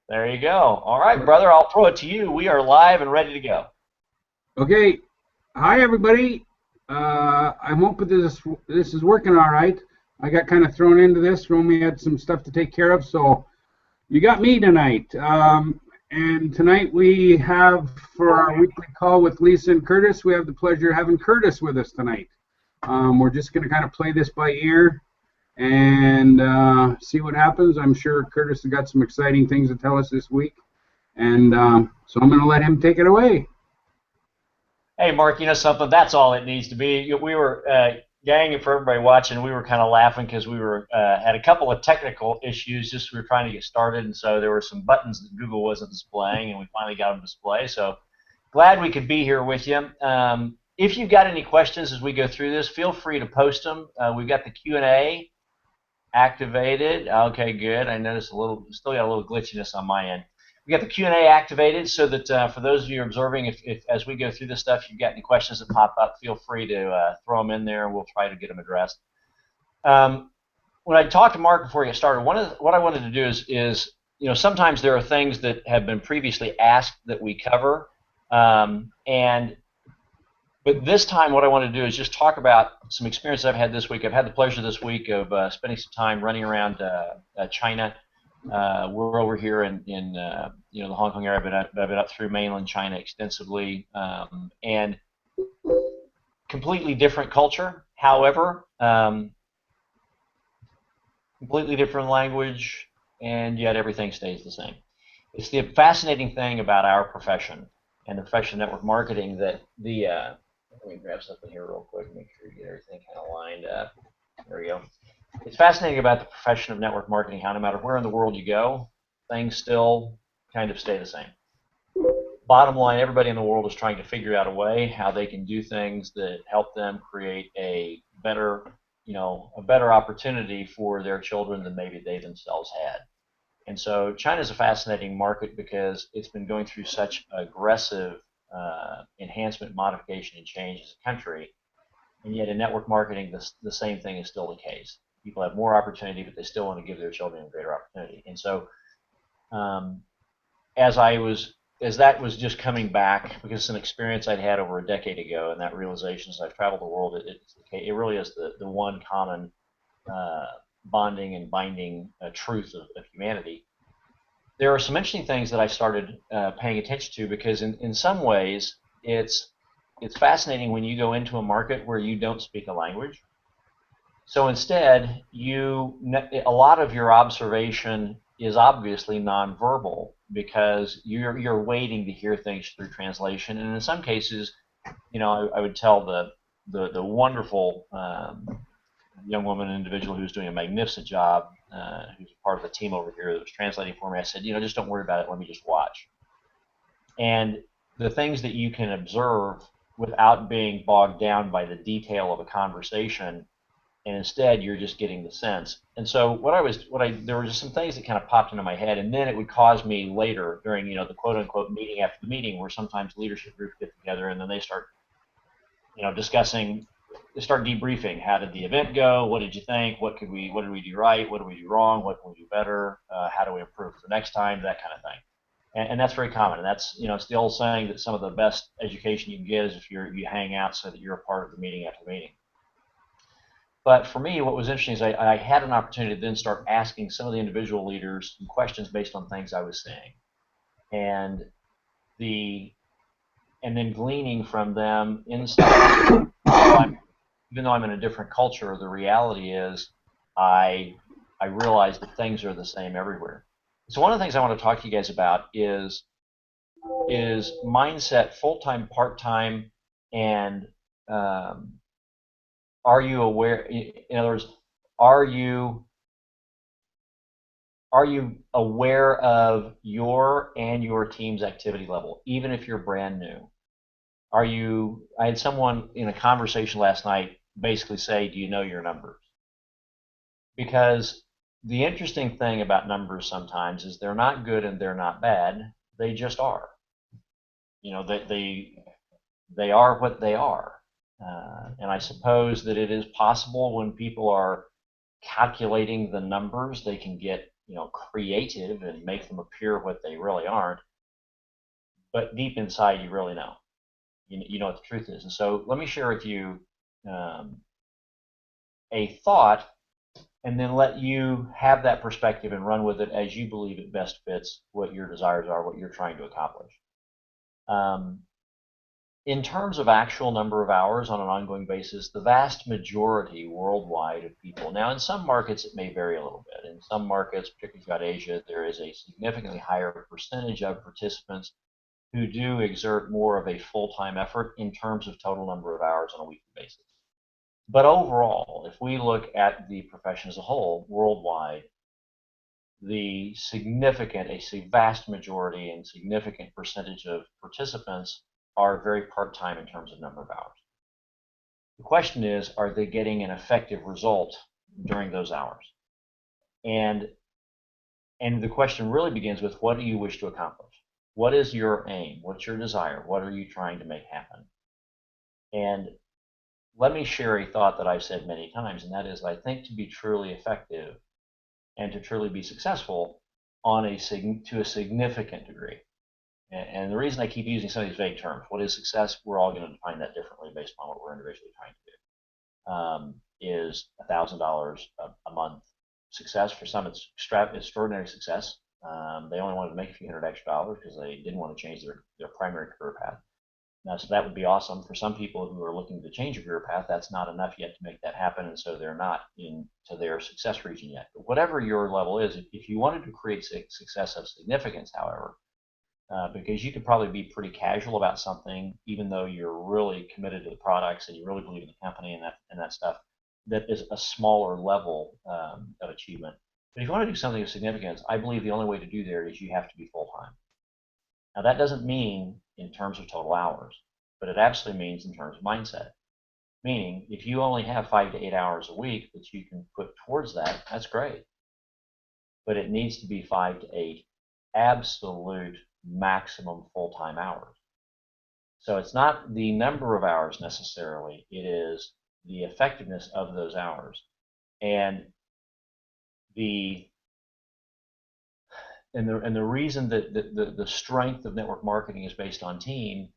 There you go. All right, brother, I'll throw it to you. We are live and ready to go. Okay. Hi, everybody. I'm hoping this is working all right. I got kind of thrown into this. Romy had some stuff to take care of, so you got me tonight. And tonight we have, for our weekly call with Lisa and Curtis, we have the pleasure of having Curtis with us tonight. We're just going to kind of play this by ear and see what happens. I'm sure Curtis has got some exciting things to tell us this week. And so I'm going to let him take it away. Hey, Mark, you know something? That's all it needs to be. We were, gang, and for everybody watching, we were kind of laughing because we were had a couple of technical issues. Just we were trying to get started, and so there were some buttons that Google wasn't displaying, and we finally got them to display. So glad we could be here with you. If you've got any questions as we go through this, feel free to post them. We've got the Q&A activated. Okay, good. I noticed still got a little glitchiness on my end. We got the Q&A activated so that for those of you observing, if as we go through this stuff, you've got any questions that pop up, feel free to throw them in there, and we'll try to get them addressed. When I talked to Mark before we get started, what I wanted to do is sometimes there are things that have been previously asked that we cover, but this time what I want to do is just talk about some experience I've had this week. I've had the pleasure this week of spending some time running around China. We're over here in the Hong Kong area, but I've been up through mainland China extensively, and completely different culture. However, completely different language, and yet everything stays the same. It's the fascinating thing about our profession and the profession of network marketing that let me grab something here real quick, make sure you get everything kind of lined up. There we go. It's fascinating about the profession of network marketing how no matter where in the world you go, things still kind of stay the same. Bottom line, everybody in the world is trying to figure out a way how they can do things that help them create a better opportunity for their children than maybe they themselves had. And so China is a fascinating market because it's been going through such aggressive enhancement, modification, and change as a country. And yet in network marketing, the same thing is still the case. People have more opportunity, but they still want to give their children a greater opportunity. And so um, as that was just coming back, because it's an experience I'd had over a decade ago, and that realization as I've traveled the world, it really is the one common bonding and binding truth of humanity. There are some interesting things that I started paying attention to because in some ways it's fascinating when you go into a market where you don't speak a language. So instead, a lot of your observation is obviously nonverbal because you're waiting to hear things through translation, and in some cases, I would tell the wonderful young woman individual who's doing a magnificent job, who's part of the team over here that was translating for me. I said, just don't worry about it. Let me just watch. And the things that you can observe without being bogged down by the detail of a conversation, and instead you're just getting the sense. And so there were just some things that kind of popped into my head, and then it would cause me later during the quote unquote meeting after the meeting, where sometimes leadership groups get together and then they start discussing. They start debriefing. How did the event go? What did you think? What did we do right? What did we do wrong? What can we do better? How do we improve for the next time? That kind of thing. And that's very common. And that's it's the old saying that some of the best education you can get is if you hang out so that you're a part of the meeting after the meeting. But for me, what was interesting is I had an opportunity to then start asking some of the individual leaders some questions based on things I was seeing, and then gleaning from them insight. Even though I'm in a different culture, the reality is I realize that things are the same everywhere. So one of the things I want to talk to you guys about is mindset, full-time, part-time, and are you aware? In other words, are you aware of your and your team's activity level, even if you're brand new? I had someone in a conversation last night basically say, do you know your numbers? Because the interesting thing about numbers sometimes is they're not good and they're not bad. They just are. They are what they are. And I suppose that it is possible when people are calculating the numbers, they can get creative and make them appear what they really aren't. But deep inside, you really know. You know what the truth is. And so let me share with you um, a thought, and then let you have that perspective and run with it as you believe it best fits what your desires are, what you're trying to accomplish. Um, in terms of actual number of hours on an ongoing basis, the vast majority worldwide of people, now in some markets it may vary a little bit. In some markets, particularly throughout Asia, there is a significantly higher percentage of participants who do exert more of a full-time effort in terms of total number of hours on a weekly basis. But overall, if we look at the profession as a whole, worldwide, a vast majority and significant percentage of participants are very part-time in terms of number of hours. The question is, are they getting an effective result during those hours? And the question really begins with, what do you wish to accomplish? What is your aim? What's your desire? What are you trying to make happen? And let me share a thought that I've said many times, and that is, I think to be truly effective and to truly be successful to a significant degree. And the reason I keep using some of these vague terms, what is success? We're all going to define that differently based on what we're individually trying to do. Is $1,000 a month success? For some, it's extraordinary success. They only wanted to make a few hundred extra dollars because they didn't want to change their primary career path. Now, so that would be awesome. For some people who are looking to change a career path, that's not enough yet to make that happen, and so they're not into their success region yet. But whatever your level is, if you wanted to create success of significance, however, because you could probably be pretty casual about something, even though you're really committed to the products and you really believe in the company and that stuff, that is a smaller level of achievement. But if you want to do something of significance, I believe the only way to do there is you have to be full-time. Now, that doesn't mean in terms of total hours, but it absolutely means in terms of mindset. Meaning, if you only have 5 to 8 hours a week that you can put towards that, that's great. But it needs to be 5 to 8 absolute maximum full-time hours. So it's not the number of hours necessarily, it is the effectiveness of those hours. And the reason that the strength of network marketing is based on team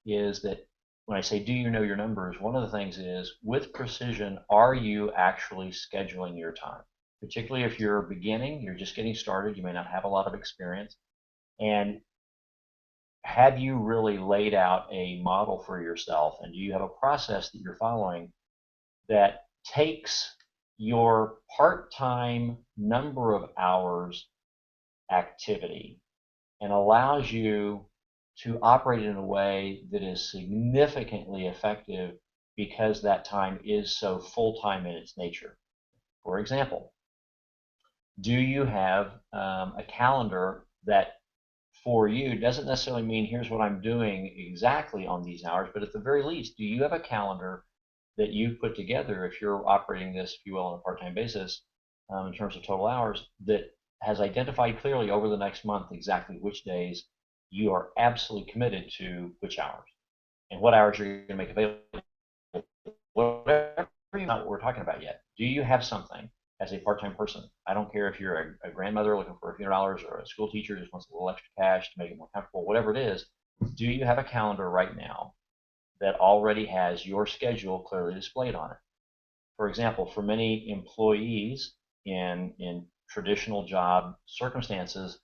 is that when I say, do you know your numbers, one of the things is, with precision, are you actually scheduling your time? Particularly if you're beginning, you're just getting started, you may not have a lot of experience. And have you really laid out a model for yourself? And do you have a process that you're following that takes your part-time number of hours activity and allows you to operate in a way that is significantly effective because that time is so full-time in its nature? For example, do you have a calendar that for you doesn't necessarily mean here's what I'm doing exactly on these hours, but at the very least, do you have a calendar that you put together, if you're operating this, if you will, on a part-time basis, in terms of total hours, that has identified clearly over the next month exactly which days you are absolutely committed to which hours and what hours you're going to make available? Whatever, not what we're talking about yet. Do you have something as a part-time person? I don't care if you're a grandmother looking for a few $100 or a school teacher who just wants a little extra cash to make it more comfortable, whatever it is. Do you have a calendar right now that already has your schedule clearly displayed on it? For example, for many employees in traditional job circumstances,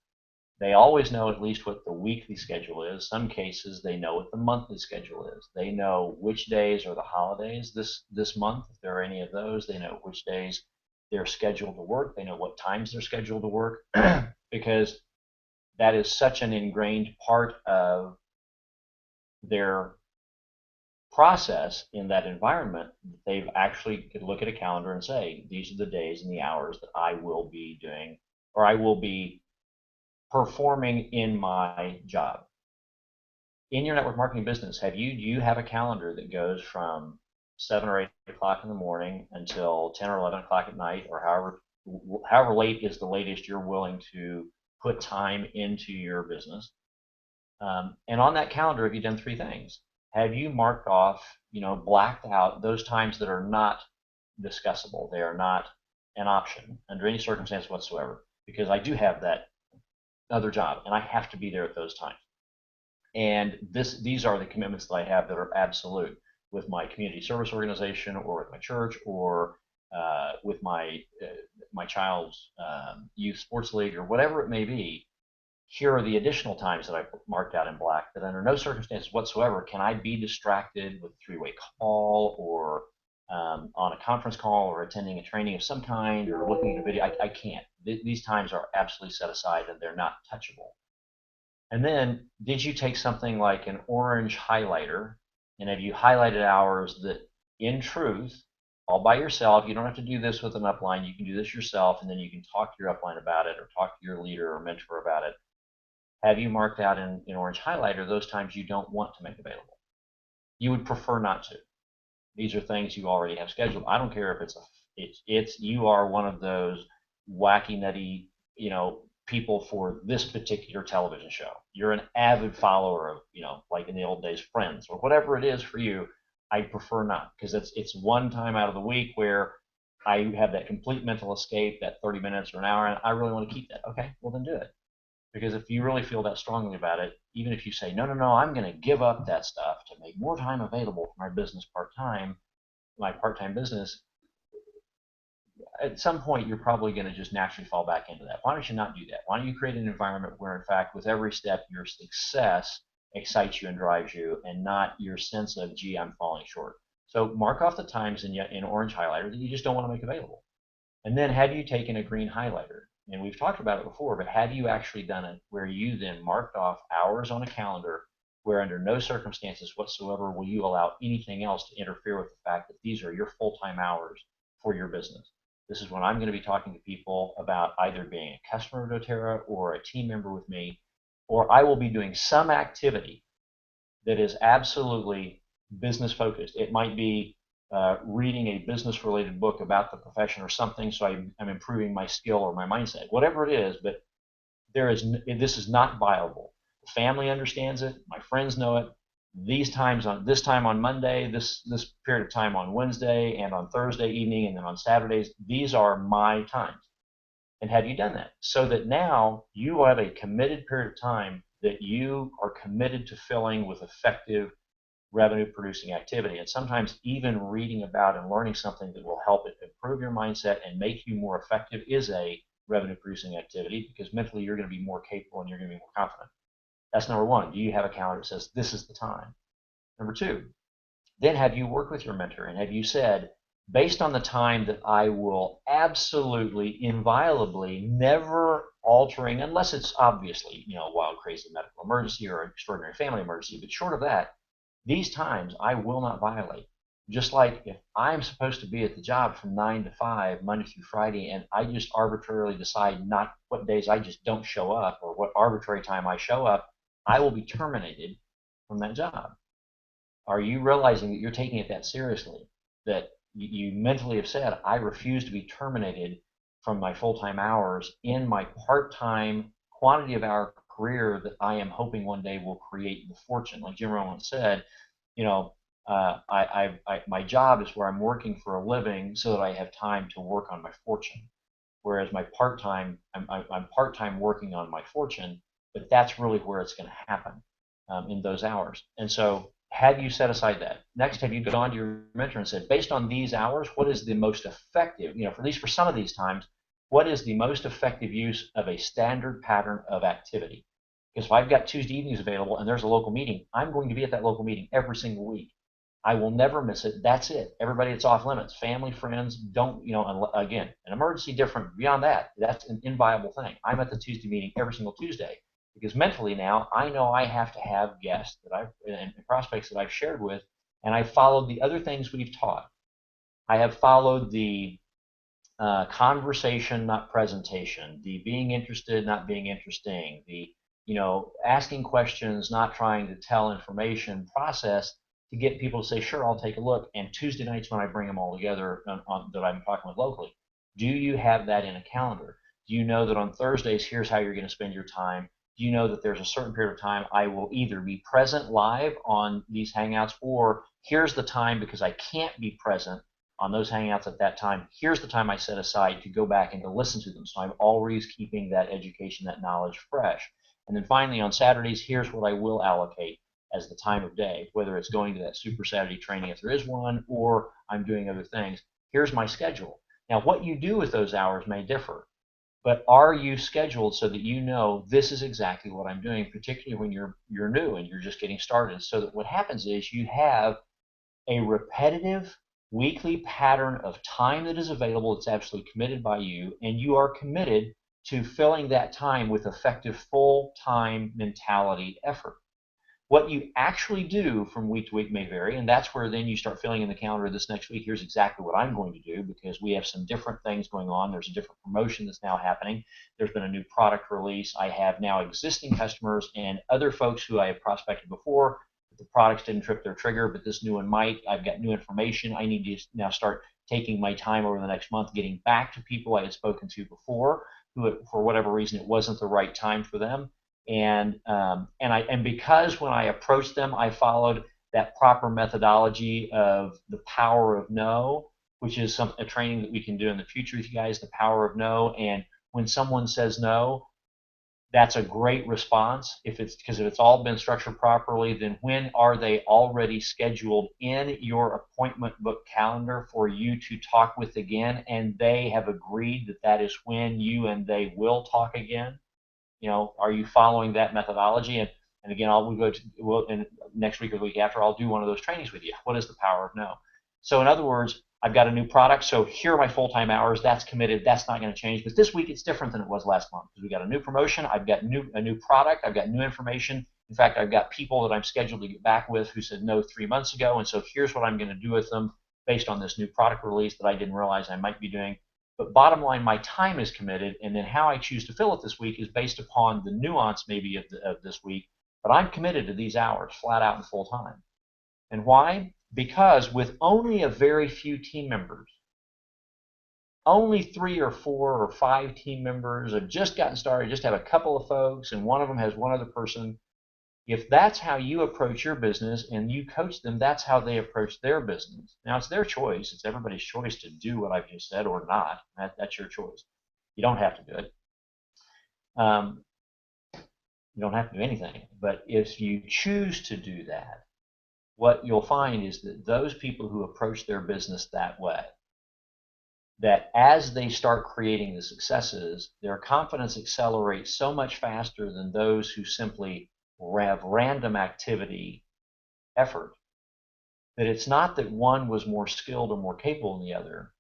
they always know at least what the weekly schedule is. Some cases, they know what the monthly schedule is. They know which days are the holidays this month, if there are any of those. They know which days they're scheduled to work. They know what times they're scheduled to work because that is such an ingrained part of their process in that environment. They've actually could look at a calendar and say, these are the days and the hours that I will be doing, or I will be performing in my job. In your network marketing business, do you have a calendar that goes from 7 or 8 o'clock in the morning until 10 or 11 o'clock at night, or however late is the latest you're willing to put time into your business? And on that calendar, have you done 3 things? Have you marked off, blacked out those times that are not discussable? They are not an option under any circumstance whatsoever. because I do have that other job and I have to be there at those times. And these are the commitments that I have that are absolute with my community service organization or with my church or with my child's youth sports league or whatever it may be. Here are the additional times that I've marked out in black that under no circumstances whatsoever can I be distracted with a three-way call or on a conference call or attending a training of some kind or looking at a video. I can't. These times are absolutely set aside and they're not touchable. And then, did you take something like an orange highlighter and have you highlighted hours that, in truth, all by yourself, you don't have to do this with an upline, you can do this yourself, and then you can talk to your upline about it or talk to your leader or mentor about it. Have you marked out in orange highlighter those times you don't want to make available? You would prefer not to. These are things you already have scheduled. I don't care if it's you are one of those wacky nutty, people for this particular television show. You're an avid follower of, like in the old days, Friends or whatever it is for you. I prefer not because it's one time out of the week where I have that complete mental escape, that 30 minutes or an hour, and I really want to keep that. Okay, well then do it. Because if you really feel that strongly about it, even if you say, no, no, no, I'm going to give up that stuff to make more time available for my business part-time, my part-time business, at some point you're probably going to just naturally fall back into that. Why don't you not do that? Why don't you create an environment where, in fact, with every step, your success excites you and drives you and not your sense of, gee, I'm falling short. So mark off the times in orange highlighter that you just don't want to make available. And then have you taken a green highlighter? And we've talked about it before, but have you actually done it where you then marked off hours on a calendar where under no circumstances whatsoever will you allow anything else to interfere with the fact that these are your full-time hours for your business? This is when I'm going to be talking to people about either being a customer of doTERRA or a team member with me, or I will be doing some activity that is absolutely business focused. It might be reading a business related book about the profession or something, so I'm improving my skill or my mindset, whatever it is, but this is not viable. The family understands it, my friends know it. This time on Monday, this period of time on Wednesday and on Thursday evening and then on Saturdays, these are my times. And have you done that? So that now you have a committed period of time that you are committed to filling with effective revenue producing activity. And sometimes even reading about and learning something that will help it improve your mindset and make you more effective is a revenue producing activity because mentally you're going to be more capable and you're going to be more confident. That's number one. Do you have a calendar that says this is the time? Number two, then have you worked with your mentor and have you said, based on the time that I will absolutely, inviolably, never altering, unless it's obviously, a wild, crazy medical emergency or an extraordinary family emergency, but short of that, these times I will not violate. Just like if I'm supposed to be at the job from 9 to 5, Monday through Friday, and I just arbitrarily decide not what days I just don't show up or what arbitrary time I show up, I will be terminated from that job. Are you realizing that you're taking it that seriously? That you mentally have said, I refuse to be terminated from my full-time hours in my part-time quantity of hour career that I am hoping one day will create the fortune. Like Jim Rohn said, my job is where I'm working for a living so that I have time to work on my fortune. Whereas my part-time, I'm part-time working on my fortune, but that's really where it's going to happen in those hours. And so have you set aside that? Next, have you gone to your mentor and said, based on these hours, what is the most effective, for at least for some of these times, what is the most effective use of a standard pattern of activity? Because if I've got Tuesday evenings available and there's a local meeting, I'm going to be at that local meeting every single week. I will never miss it. That's it. Everybody, it's off limits. Family, friends, don't, again, an emergency different. Beyond that, that's an inviolable thing. I'm at the Tuesday meeting every single Tuesday because mentally now I know I have to have guests and prospects that I've shared with, and I've followed the other things we've taught. I have followed the conversation, not presentation, the being interested, not being interesting, the asking questions, not trying to tell information process to get people to say, sure, I'll take a look. And Tuesday nights when I bring them all together that I'm talking with locally, do you have that in a calendar? Do you know that on Thursdays, here's how you're going to spend your time? Do you know that there's a certain period of time I will either be present live on these Hangouts or here's the time because I can't be present on those hangouts at that time, here's the time I set aside to go back and to listen to them. So I'm always keeping that education, that knowledge fresh. And then finally on Saturdays, here's what I will allocate as the time of day, whether it's going to that Super Saturday training if there is one, or I'm doing other things. Here's my schedule. Now, what you do with those hours may differ, but are you scheduled so that you know this is exactly what I'm doing, particularly when you're new and you're just getting started, so that what happens is you have a repetitive weekly pattern of time that is available, it's absolutely committed by you, and you are committed to filling that time with effective full-time mentality effort. What you actually do from week to week may vary, and that's where then you start filling in the calendar this next week. Here's exactly what I'm going to do, because we have some different things going on. There's a different promotion that's now happening. There's been a new product release. I have now existing customers and other folks who I have prospected before. The products didn't trip their trigger, but this new one might. I've got new information. I need to now start taking my time over the next month, getting back to people I had spoken to before, who, for whatever reason, it wasn't the right time for them. And because when I approached them, I followed that proper methodology of the power of no, which is a training that we can do in the future with you guys, the power of no. And when someone says no, that's a great response. Because if it's all been structured properly, then when are they already scheduled in your appointment book calendar for you to talk with again, and they have agreed that that is when you and they will talk again? Are you following that methodology? And again, and next week or the week after, I'll do one of those trainings with you. What is the power of no? So in other words, I've got a new product, so here are my full-time hours. That's committed. That's not going to change. But this week it's different than it was last month, because we got a new promotion. I've got a new product. I've got new information. In fact, I've got people that I'm scheduled to get back with who said no 3 months ago, and so here's what I'm going to do with them based on this new product release that I didn't realize I might be doing. But bottom line, my time is committed, and then how I choose to fill it this week is based upon the nuance maybe of this week. But I'm committed to these hours, flat out and full time. And why? Because with only a very few team members, only 3 or 4 or 5 team members have just gotten started, just have a couple of folks, and one of them has one other person. If that's how you approach your business and you coach them, that's how they approach their business. Now, it's their choice. It's everybody's choice to do what I've just said or not. That's your choice. You don't have to do it. You don't have to do anything. But if you choose to do that, what you'll find is that those people who approach their business that way, that as they start creating the successes, their confidence accelerates so much faster than those who simply have random activity effort, that it's not that one was more skilled or more capable than the other,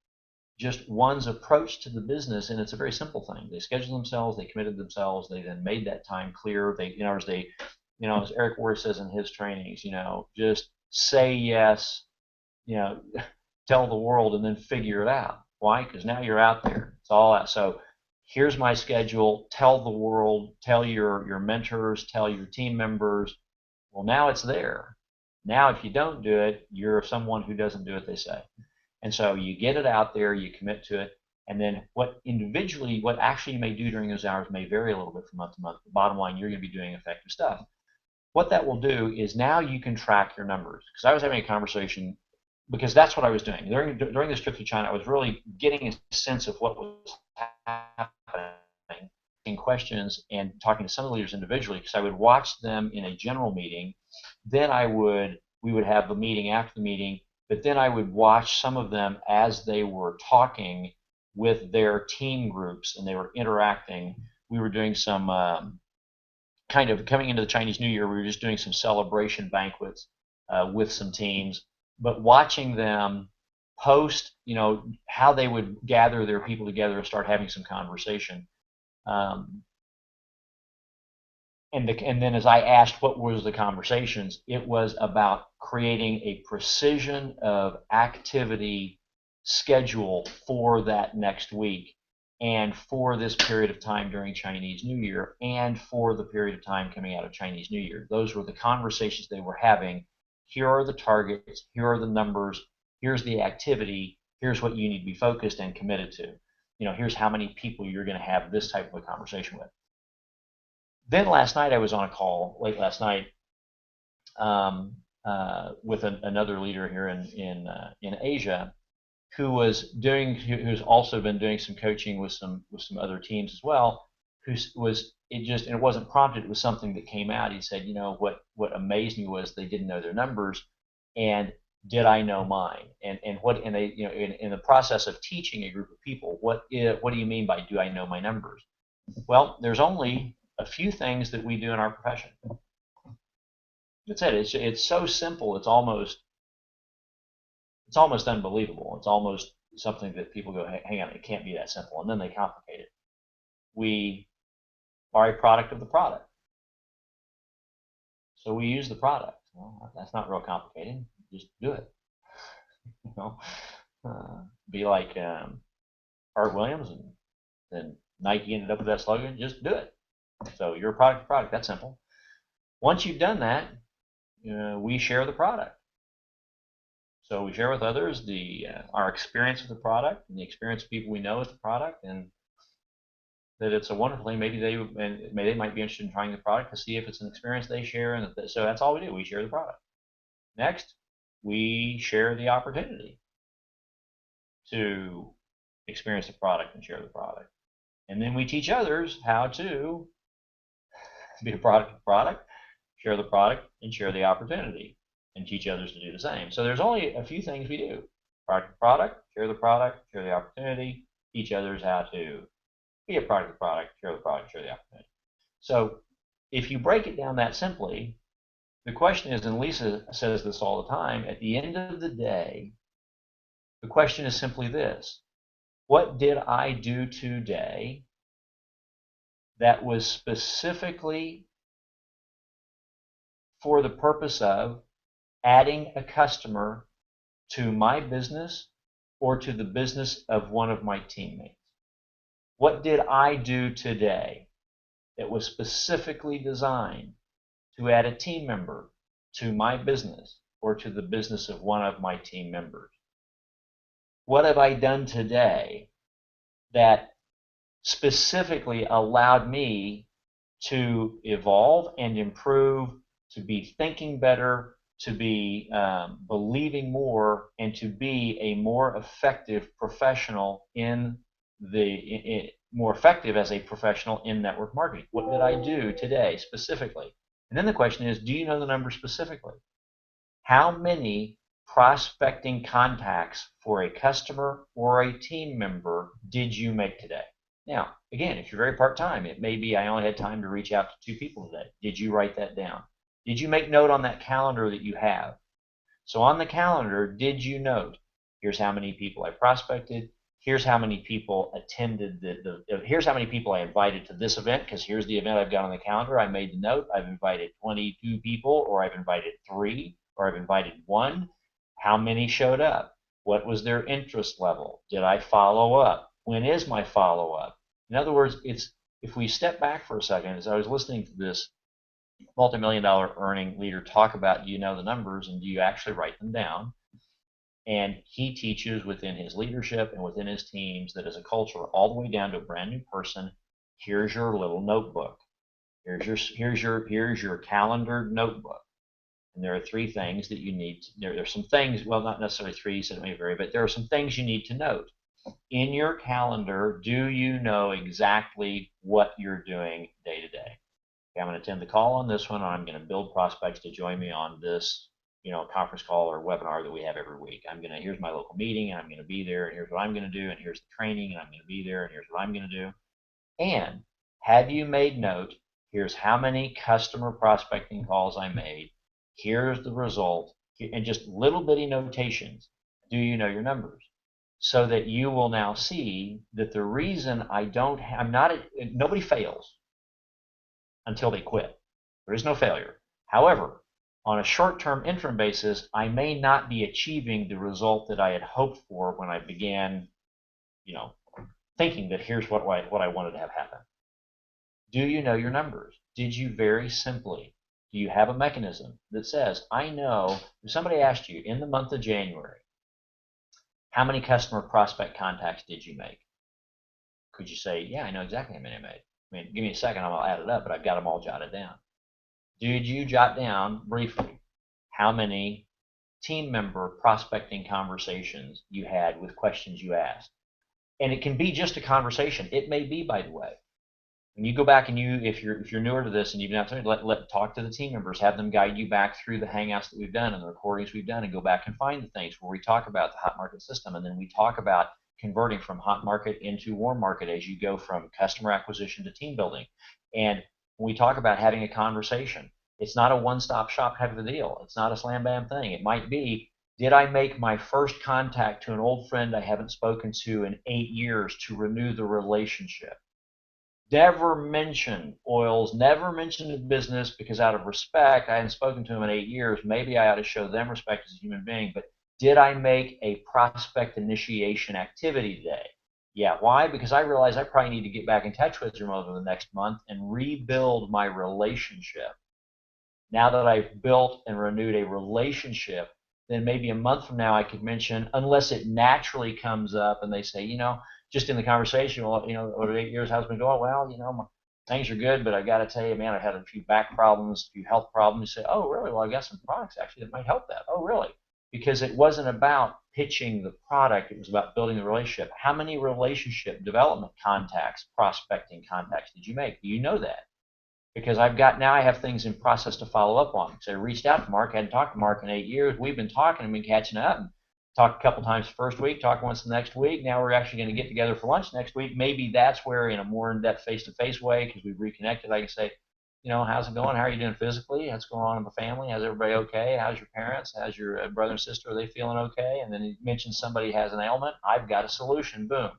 just one's approach to the business. And it's a very simple thing. They scheduled themselves, they committed themselves, they then made that time clear. As Eric Ward says in his trainings, just say yes, tell the world, and then figure it out. Why? Because now you're out there. It's all out. So here's my schedule. Tell the world, tell your mentors, tell your team members. Well, now it's there. Now, if you don't do it, you're someone who doesn't do what they say. And so you get it out there, you commit to it, and then what actually you may do during those hours may vary a little bit from month to month. The bottom line, you're going to be doing effective stuff. What that will do is now you can track your numbers. Because I was having a conversation, because that's what I was doing. During this trip to China, I was really getting a sense of what was happening, asking questions and talking to some of the leaders individually, because I would watch them in a general meeting. Then we would have the meeting after the meeting, but then I would watch some of them as they were talking with their team groups and they were interacting. We were doing some kind of coming into the Chinese New Year, we were just doing some celebration banquets with some teams, but watching them post, how they would gather their people together and start having some conversation. And then as I asked what was the conversations, it was about creating a precision of activity schedule for that next week and for this period of time during Chinese New Year and for the period of time coming out of Chinese New Year. Those were the conversations they were having. Here are the targets, here are the numbers, here's the activity, here's what you need to be focused and committed to. Here's how many people you're going to have this type of a conversation with. Then last night I was on a call, late last night, with another leader here in Asia, who's also been doing some coaching with some other teams as well, and it wasn't prompted, it was something that came out. He said, what amazed me was they didn't know their numbers, and did I know mine? And they, in the process of teaching a group of people, what do you mean by do I know my numbers? Well, there's only a few things that we do in our profession. That's it. It's so simple. It's almost unbelievable. It's almost something that people go, hang on, it can't be that simple, and then they complicate it. We are a product of the product, so we use the product. Well, that's not real complicated. Just do it. You know, be like Art Williams, and then Nike ended up with that slogan. Just do it. So you're a product of the product. That's simple. Once you've done that, we share the product. So we share with others our experience with the product and the experience of people we know with the product, and that it's a wonderful thing. Maybe they might be interested in trying the product to see if it's an experience they share, and so that's all we do. We share the product. Next, we share the opportunity to experience the product and share the product, and then we teach others how to be a product of the product, share the product, and share the opportunity, and teach others to do the same. So there's only a few things we do: product, share the opportunity, teach others how to be a product of the product, share the opportunity. So if you break it down that simply, the question is, and Lisa says this all the time, at the end of the day, the question is simply this: what did I do today that was specifically for the purpose of adding a customer to my business or to the business of one of my teammates? What did I do today that was specifically designed to add a team member to my business or to the business of one of my team members? What have I done today that specifically allowed me to evolve and improve, to be thinking better, to be believing more, and to be a more effective professional more effective as a professional in network marketing? What did I do today specifically? And then the question is, do you know the numbers specifically? How many prospecting contacts for a customer or a team member did you make today? Now, again, if you're very part-time, it may be I only had time to reach out to 2 people today. Did you write that down? Did you make note on that calendar that you have? So on the calendar, did you note, here's how many people I prospected, here's how many people attended here's how many people I invited to this event, because here's the event I've got on the calendar. I made the note. I've invited 22 people, or I've invited 3, or I've invited 1. How many showed up? What was their interest level? Did I follow up? When is my follow-up? In other words, if we step back for a second, as I was listening to this multi-million-dollar earning leader talk about, do you know the numbers and do you actually write them down? And he teaches within his leadership and within his teams that as a culture, all the way down to a brand new person, here's your little notebook. Here's your calendared notebook. And there are 3 things that you need. There's some things, well, not necessarily 3, so it may vary, but there are some things you need to note. In your calendar, do you know exactly what you're doing day to day? Okay, I'm going to attend the call on this one, or I'm going to build prospects to join me on this, conference call or webinar that we have every week. Here's my local meeting, and I'm going to be there, and here's what I'm going to do, and here's the training, and I'm going to be there, and here's what I'm going to do. And have you made note? Here's how many customer prospecting calls I made. Here's the result, and just little bitty notations. Do you know your numbers? So that you will now see that the reason nobody fails until they quit. There is no failure. However, on a short-term interim basis, I may not be achieving the result that I had hoped for when I began, thinking that here's what I wanted to have happen. Do you know your numbers? Did you very simply, do you have a mechanism that says, I know, if somebody asked you in the month of January, how many customer prospect contacts did you make? Could you say, yeah, I know exactly how many I made? I mean, give me a second, I'll add it up, but I've got them all jotted down. Did you jot down briefly how many team member prospecting conversations you had with questions you asked. And it can be just a conversation. It may be, by the way, when you go back and if you're newer to this and you've not let talk to the team members, have them guide you back through the hangouts that we've done and the recordings we've done, and go back and find the things where we talk about the hot market system, and then we talk about converting from hot market into warm market as you go from customer acquisition to team building. And when we talk about having a conversation, it's not a one-stop shop type of a deal. It's not a slam bam thing. It might be, did I make my first contact to an old friend I haven't spoken to in 8 years to renew the relationship? Never mention oils, never mention business, because out of respect, I hadn't spoken to him in 8 years. Maybe I ought to show them respect as a human being. But did I make a prospect initiation activity today? Yeah. Why? Because I realize I probably need to get back in touch with them over the next month and rebuild my relationship. Now that I've built and renewed a relationship, then maybe a month from now I could mention, unless it naturally comes up and they say, just in the conversation, well, over 8 years, how's it been going? Well, things are good, but I got to tell you, man, I had a few back problems, a few health problems. You say, oh, really? Well, I got some products actually that might help that. Oh, really? Because it wasn't about pitching the product. It was about building the relationship. How many relationship development contacts, prospecting contacts did you make? Do you know that? Because now I have things in process to follow up on. So I reached out to Mark, hadn't talked to Mark in 8 years. We've been talking and been catching up, and talked a couple times the first week, talked once the next week. Now we're actually going to get together for lunch next week. Maybe that's where, in a more in-depth face-to-face way, because we've reconnected, I can say, how's it going? How are you doing physically? What's going on in the family? How's everybody okay? How's your parents? How's your brother and sister? Are they feeling okay? And then he mentions somebody has an ailment. I've got a solution. Boom.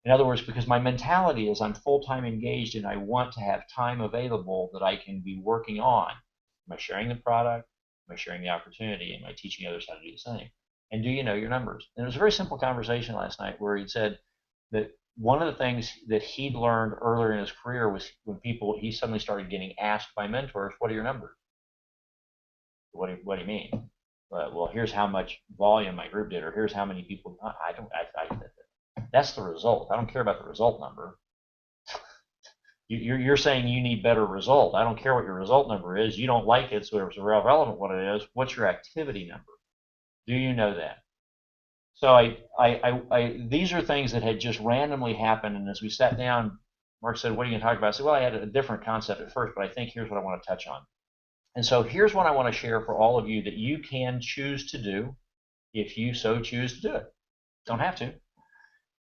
In other words, because my mentality is I'm full-time engaged and I want to have time available that I can be working on. Am I sharing the product? Am I sharing the opportunity? Am I teaching others how to do the same? And do you know your numbers? And it was a very simple conversation last night where he said that one of the things that he'd learned earlier in his career was when he suddenly started getting asked by mentors, what are your numbers? What do you mean? Well, here's how much volume my group did, or here's how many people. That's the result. I don't care about the result number. You're saying you need better result. I don't care what your result number is. You don't like it, so it's irrelevant what it is. What's your activity number? Do you know that? So these are things that had just randomly happened, and as we sat down, Mark said, what are you going to talk about? I said, well, I had a different concept at first, but I think here's what I want to touch on. And so here's what I want to share for all of you that you can choose to do if you so choose to do it. Don't have to.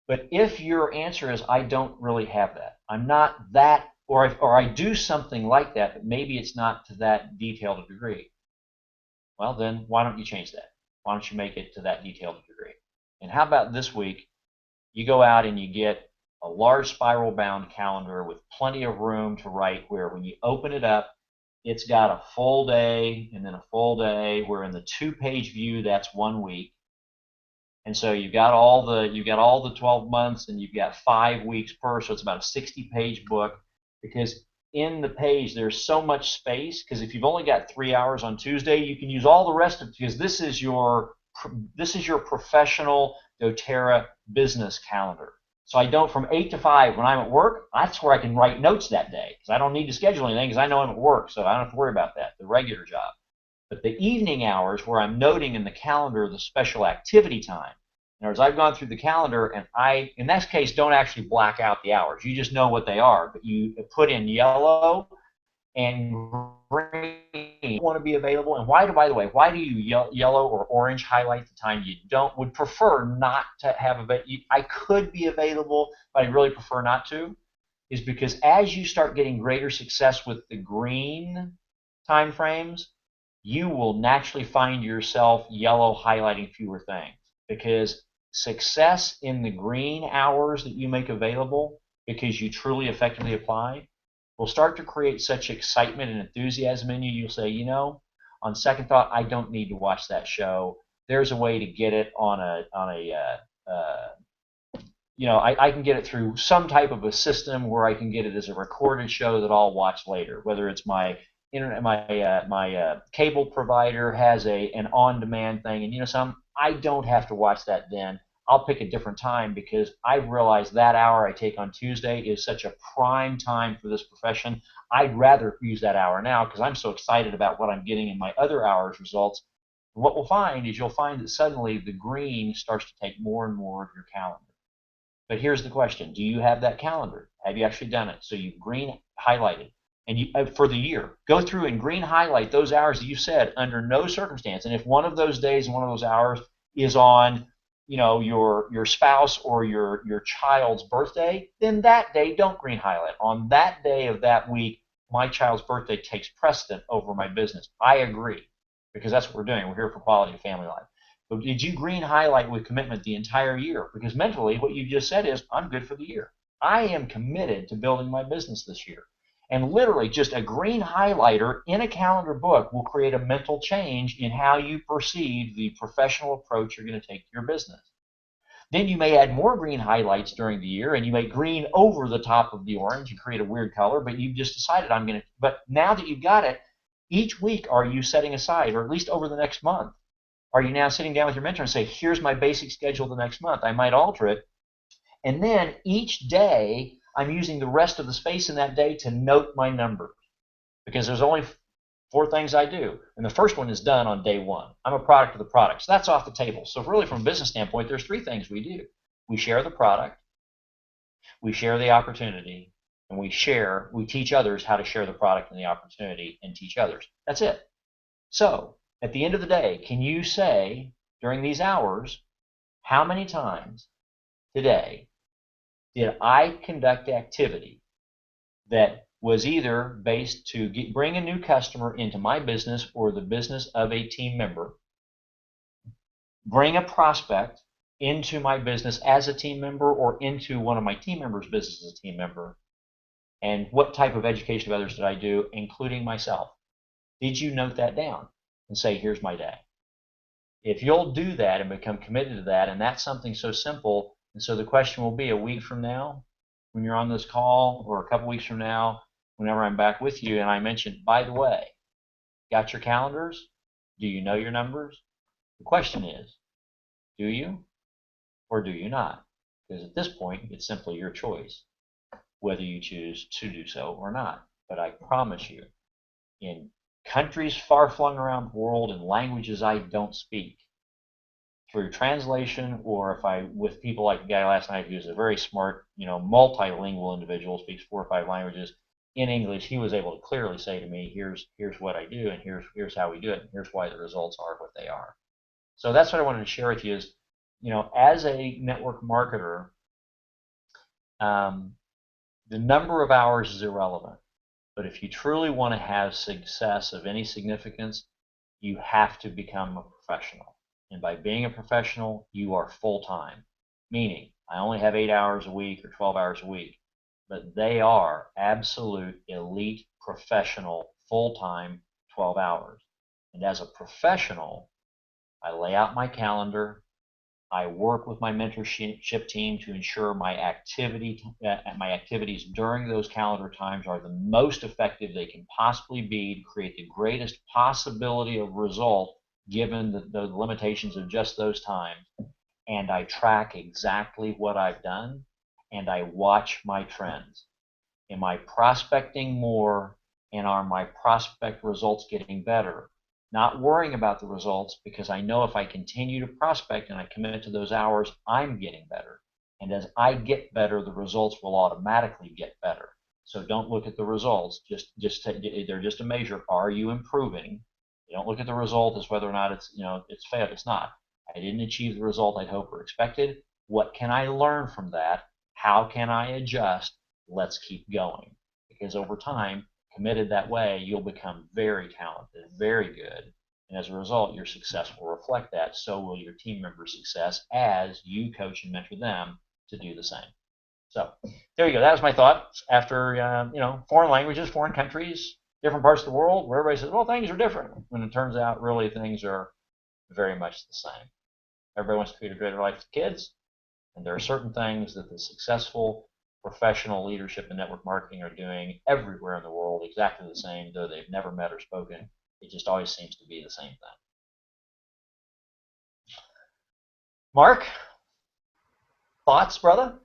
But if your answer is, I don't really have that, I'm not that, or I do something like that, but maybe it's not to that detailed a degree, well, then why don't you change that? Why don't you make it to that detailed degree? And how about this week, you go out and you get a large spiral bound calendar with plenty of room to write, where when you open it up, it's got a full day and then a full day, where in the 2-page view, that's 1 week. And so you've got all the 12 months, and you've got 5 weeks per, so it's about a 60-page book, because in the page there's so much space, because if you've only got 3 hours on Tuesday, you can use all the rest of it, because this is your professional doTERRA business calendar. So I don't, from 8 to 5 when I'm at work, that's where I can write notes that day, because I don't need to schedule anything, because I know I'm at work, so I don't have to worry about that, the regular job. But the evening hours, where I'm noting in the calendar the special activity time, in other words, I've gone through the calendar, and I, in this case, don't actually black out the hours. You just know what they are, but you put in yellow and green want to be available. And why do you yellow or orange highlight the time you would prefer not to have I could be available, but I really prefer not to, is because as you start getting greater success with the green time frames, you will naturally find yourself yellow highlighting fewer things, because success in the green hours that you make available, because you truly effectively apply, will start to create such excitement and enthusiasm in you. You'll say, on second thought, I don't need to watch that show. There's a way to get it I can get it through some type of a system where I can get it as a recorded show that I'll watch later, whether it's my internet, my cable provider has an on-demand thing, and I don't have to watch that then. I'll pick a different time, because I've realized that hour I take on Tuesday is such a prime time for this profession. I'd rather use that hour now, because I'm so excited about what I'm getting in my other hours results. What we'll find is you'll find that suddenly the green starts to take more and more of your calendar. But here's the question: do you have that calendar? Have you actually done it? So you've green highlighted, and you for the year, go through and green highlight those hours that you said under no circumstance. And if one of those days, one of those hours is on, your spouse or your child's birthday, then that day don't green highlight. On that day of that week, my child's birthday takes precedent over my business. I agree, because that's what we're doing. We're here for quality of family life. But did you green highlight with commitment the entire year? Because mentally, what you just said is, I'm good for the year. I am committed to building my business this year. And literally, just a green highlighter in a calendar book will create a mental change in how you perceive the professional approach you're going to take to your business. Then you may add more green highlights during the year, and you may green over the top of the orange and create a weird color, but you've just decided but now that you've got it, each week are you setting aside, or at least over the next month, are you now sitting down with your mentor and say, here's my basic schedule the next month? I might alter it. And then each day, I'm using the rest of the space in that day to note my numbers. Because there's only 4 things I do. And the first one is done on day 1. I'm a product of the product. So that's off the table. So really, from a business standpoint, there's 3 things we do. We share the product, we share the opportunity, and we teach others how to share the product and the opportunity and teach others. That's it. So at the end of the day, can you say during these hours, how many times today did I conduct activity that was either based to bring a new customer into my business or the business of a team member, bring a prospect into my business as a team member or into one of my team members' business as a team member, and what type of education of others did I do, including myself? Did you note that down and say, here's my day? If you'll do that and become committed to that, and that's something so simple, and so the question will be a week from now, when you're on this call, or a couple weeks from now, whenever I'm back with you, and I mention, by the way, got your calendars? Do you know your numbers? The question is, do you or do you not? Because at this point, it's simply your choice whether you choose to do so or not. But I promise you, in countries far flung around the world in languages I don't speak, through translation, or if I with people like the guy last night who's a very smart, multilingual individual, speaks 4 or 5 languages in English, he was able to clearly say to me, here's what I do, and here's how we do it, and here's why the results are what they are. So that's what I wanted to share with you is, as a network marketer, the number of hours is irrelevant. But if you truly want to have success of any significance, you have to become a professional. And by being a professional, you are full-time. Meaning, I only have 8 hours a week or 12 hours a week, but they are absolute elite professional full-time 12 hours. And as a professional, I lay out my calendar. I work with my mentorship team to ensure my activities during those calendar times are the most effective they can possibly be to create the greatest possibility of result given the limitations of just those times. And I track exactly what I've done, and I watch my trends. Am I prospecting more, and are my prospect results getting better? Not worrying about the results, because I know if I continue to prospect and I commit to those hours, I'm getting better. And as I get better, the results will automatically get better. So don't look at the results. They're just a measure. Are you improving? You don't look at the result as whether or not it's failed. It's not. I didn't achieve the result I'd hoped or expected. What can I learn from that? How can I adjust? Let's keep going. Because over time, committed that way, you'll become very talented, very good, and as a result, your success will reflect that. So will your team members' success as you coach and mentor them to do the same. So there you go. That was my thoughts after foreign languages, foreign countries, different parts of the world, where everybody says, well, things are different, when it turns out really things are very much the same. Everybody wants to create a greater life for kids, and there are certain things that the successful professional leadership and network marketing are doing everywhere in the world exactly the same, though they've never met or spoken. It just always seems to be the same thing. Mark, thoughts, brother?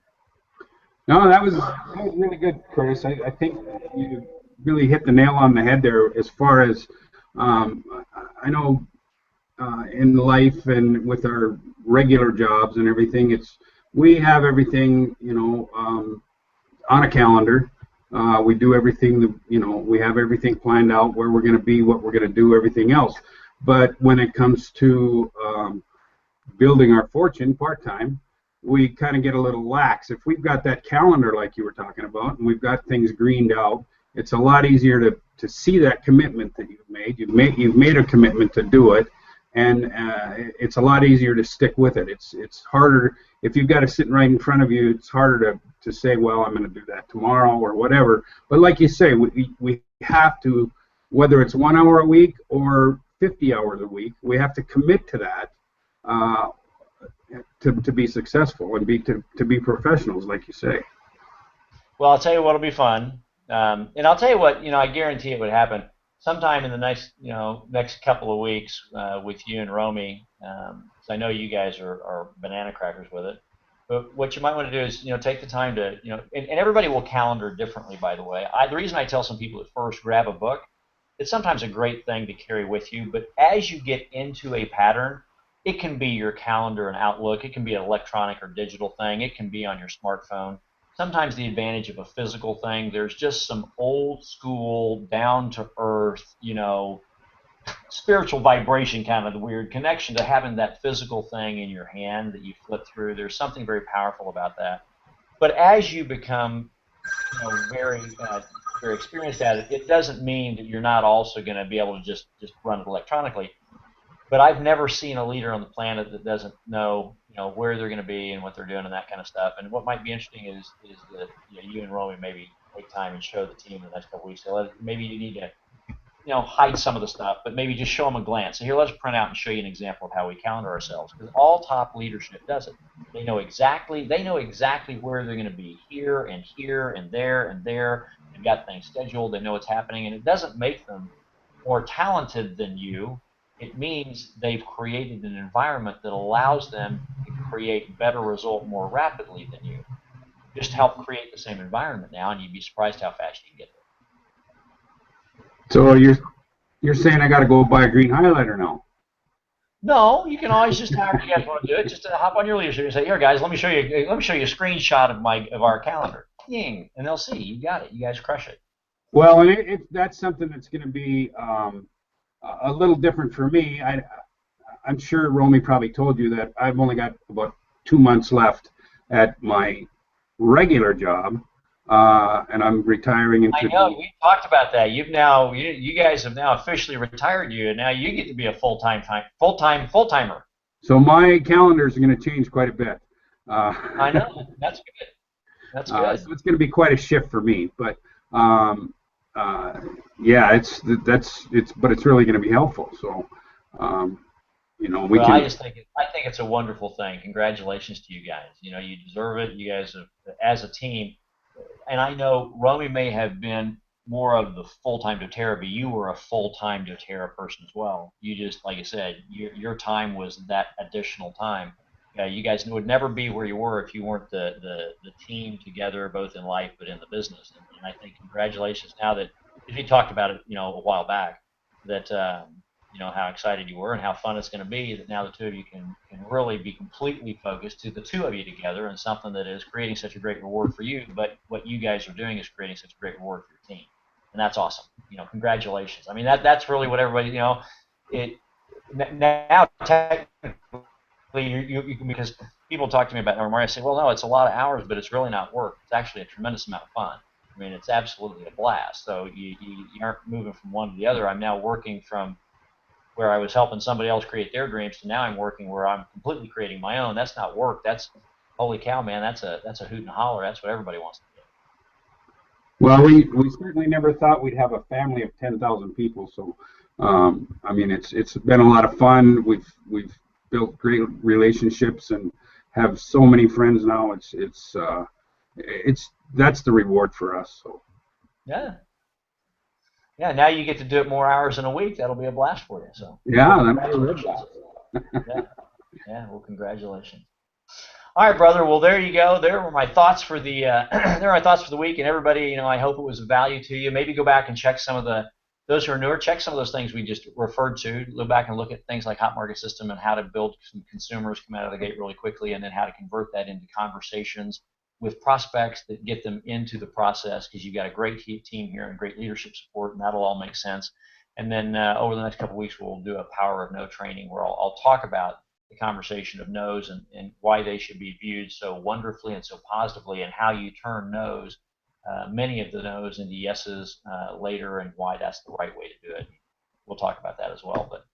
No, that was really good, Curtis. I think you really hit the nail on the head there as far as I know in life and with our regular jobs and everything, we have everything, on a calendar. We do everything, we have everything planned out where we're going to be, what we're going to do, everything else. But when it comes to building our fortune part-time, we kind of get a little lax. If we've got that calendar like you were talking about, and we've got things greened out, it's a lot easier to see that commitment that you've made. You've made a commitment to do it, and it's a lot easier to stick with it. It's harder if you've got it sitting right in front of you. It's harder to say, well, I'm going to do that tomorrow or whatever. But like you say, we have to, whether it's 1 hour a week or 50 hours a week, we have to commit to that to be successful and to be professionals, like you say. Well, I'll tell you what'll be fun, and I'll tell you what, I guarantee it would happen sometime in the next couple of weeks with you and Romy. 'Cause I know you guys are banana crackers with it. But what you might want to do is, take the time to, and everybody will calendar differently, by the way. The reason I tell some people at first, grab a book, it's sometimes a great thing to carry with you, but as you get into a pattern, it can be your calendar and Outlook. It can be an electronic or digital thing. It can be on your smartphone. Sometimes the advantage of a physical thing, there's just some old school, down to earth, spiritual vibration, kind of the weird connection to having that physical thing in your hand that you flip through. There's something very powerful about that. But as you become very very experienced at it, it doesn't mean that you're not also going to be able to just run it electronically. But I've never seen a leader on the planet that doesn't know where they're going to be and what they're doing and that kind of stuff. And what might be interesting is that you and Romy maybe take time and show the team in the next couple of weeks. So maybe you need to hide some of the stuff, but maybe just show them a glance. So here, let's print out and show you an example of how we calendar ourselves. Because all top leadership does it. They know exactly where they're going to be here and there and there. They've got things scheduled. They know what's happening, and it doesn't make them more talented than you. It means they've created an environment that allows them to create better result more rapidly than you. Just help create the same environment now, and you'd be surprised how fast you can get there. So you're saying I got to go buy a green highlighter now? No, you can always just, however you guys want to do it, just hop on your leadership and say, here guys, let me show you a screenshot of our calendar. Ding, and they'll see you got it. You guys crush it. Well, and that's something that's going to be a little different for me. I'm sure Romy probably told you that I've only got about 2 months left at my regular job, and I'm retiring into. I know we talked about that. You guys have now officially retired you, and now you get to be a full-timer. So my calendars are going to change quite a bit. I know. That's good. That's good. So it's going to be quite a shift for me, but yeah, it's really going to be helpful. So we can. I think it's a wonderful thing. Congratulations to you guys. You deserve it. You guys have, as a team. And I know Romy may have been more of the full-time doTERRA, but you were a full-time doTERRA person as well. You just, like I said, your time was that additional time. You guys would never be where you were if you weren't the team together, both in life but in the business. And I think congratulations now that, if you talked about it, a while back, that how excited you were and how fun it's going to be, that now the two of you can really be completely focused to the two of you together and something that is creating such a great reward for you, but what you guys are doing is creating such a great reward for your team. And that's awesome. Congratulations. I mean, that's really what everybody, now technically you can, because people talk to me about MRI, I say, well, no, it's a lot of hours, but it's really not work. It's actually a tremendous amount of fun. I mean, it's absolutely a blast. So you aren't moving from one to the other. I'm now working from where I was helping somebody else create their dreams to now I'm working where I'm completely creating my own. That's not work. That's, holy cow, man, that's a hoot and holler. That's what everybody wants to do. Well, we certainly never thought we'd have a family of 10,000 people. So, I mean, it's been a lot of fun. We've built great relationships and have so many friends now. It's that's the reward for us. So. Yeah. Yeah, now you get to do it more hours in a week. That'll be a blast for you. So. Yeah, that's a good job. Yeah. Well, congratulations. All right, brother. Well, there you go. There were my thoughts for the week. And everybody, I hope it was of value to you. Maybe go back and check some of the those who are newer, check some of those things we just referred to. Go back and look at things like hot market system and how to build some consumers come out of the gate really quickly, and then how to convert that into conversations with prospects that get them into the process, because you've got a great team here and great leadership support, and that'll all make sense. And then over the next couple of weeks, we'll do a power of no training where I'll talk about the conversation of no's and why they should be viewed so wonderfully and so positively, and how you turn no's, many of the no's, into yeses later, and why that's the right way to do it. We'll talk about that as well. But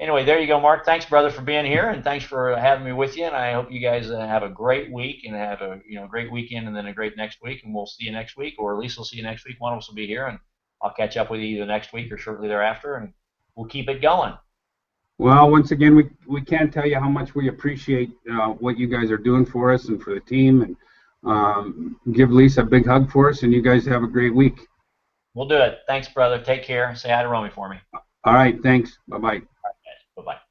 anyway, there you go, Mark. Thanks, brother, for being here, and thanks for having me with you. And I hope you guys have a great week and have a great weekend, and then a great next week. And we'll see you next week, or at least we'll see you next week. One of us will be here, and I'll catch up with you either next week or shortly thereafter, and we'll keep it going. Well, once again, we can't tell you how much we appreciate what you guys are doing for us and for the team. And give Lisa a big hug for us, and you guys have a great week. We'll do it. Thanks, brother. Take care. Say hi to Romy for me. All right. Thanks. Bye-bye. All right, guys. Bye-bye.